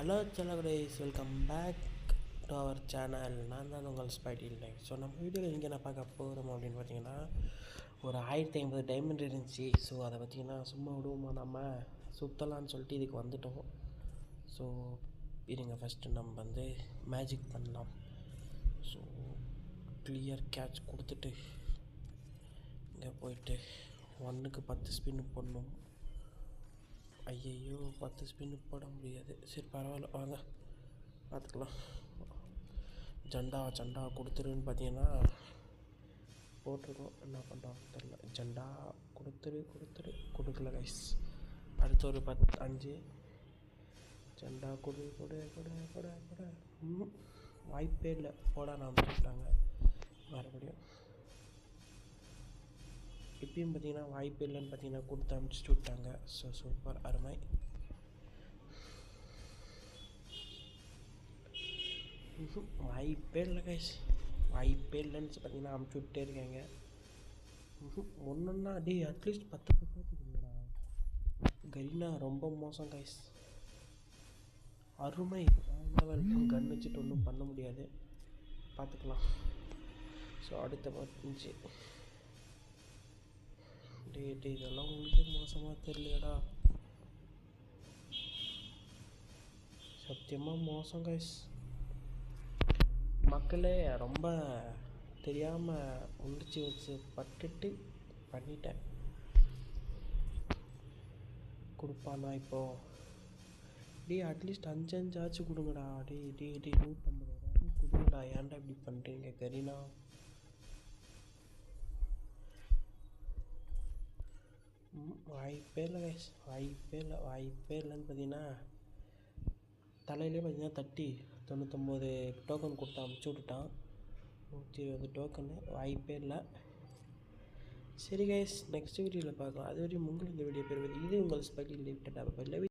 Hello செல்ல guys, welcome back to our channel. நான் தான் உங்கள் ஸ்பைடில் லைஃப். ஸோ நம்ம வீடியோவில் இங்கே நான் பார்க்க போகிறோம் அப்படின்னு பார்த்தீங்கன்னா, ஒரு 1050 டைமண்ட் இருந்துச்சு. ஸோ அதை பார்த்திங்கன்னா சும்மா விடுவோமா, நம்ம சுற்றலான்னு சொல்லிட்டு இதுக்கு வந்துட்டோம். ஸோ இருங்க, ஃபஸ்ட்டு நம்ம வந்து மேஜிக் பண்ணலாம். ஸோ கிளியர் கேட்ச் கொடுத்துட்டு இங்கே போயிட்டு 1க்கு 10 ஸ்பின்னு போடணும். ஐயையோ, 10 ஸ்பின்னு போட முடியாது. சரி பரவாயில்ல, வாங்க பார்த்துக்கலாம். ஜண்டா கொடுத்துருன்னு பார்த்தீங்கன்னா போட்டிருக்கோம். என்ன பண்ணுறோம் தெரில. ஜண்டா கொடுக்கல கைஸ். அடுத்து ஒரு 5 ஜண்டா கொடு. வாய்ப்பே இல்லை, போட நான் சொல்லிட்டாங்க மறுபடியும். இப்பயும் பார்த்தீங்கன்னா வாய்ப்பு இல்லைன்னு பார்த்தீங்கன்னா கொடுத்து அனுப்பிச்சிட்டு விட்டாங்க. ஸோ சூப்பர், அருமை. வாய்ப்பே இல்லை கைஸ், வாய்ப்பே இல்லைன்னு பார்த்தீங்கன்னா அமுச்சு விட்டே இருக்காங்க. ஒன்றுன்னா அட்லீஸ்ட் 10 கொடுங்கடா. கரீனா ரொம்ப மோசம் கைஸ், அருமை. லெவல் கன் வச்சுட்டு ஒன்றும் பண்ண முடியாது, பார்த்துக்கலாம். ஸோ அடுத்த 15 இதெல்லாம் உங்களுக்கு மோசமாக தெரியலையடா, சத்தியமாக மோசம் கைஸ். மக்களே ரொம்ப தெரியாமல் உணர்ச்சி வச்சு பட்டுட்டு பண்ணிட்டேன். கொடுப்பானா இப்போது? அட்லீஸ்ட் 5 ஆச்சு கொடுங்கடா. டே 150 கொடுங்கடா. ஏன்டா இப்படி பண்ணுறீங்க கரீனா? வாய்ப்பே இல்லை கைஸ், வாய்ப்பே இல்லைன்னு பார்த்தீங்கன்னா தலையிலே பார்த்தீங்கன்னா தட்டி 99 டோக்கன் கொடுத்து அமுச்சு விட்டுட்டான். 120 டோக்கனு. வாய்ப்பே இல்லை. சரி கைஸ், நெக்ஸ்ட் வீடியோவில் பார்க்கலாம். அது வரையும் உங்கள் இந்த வீடியோ பெறுவது இது உங்கள் ஸ்பைடில் லைஃப்.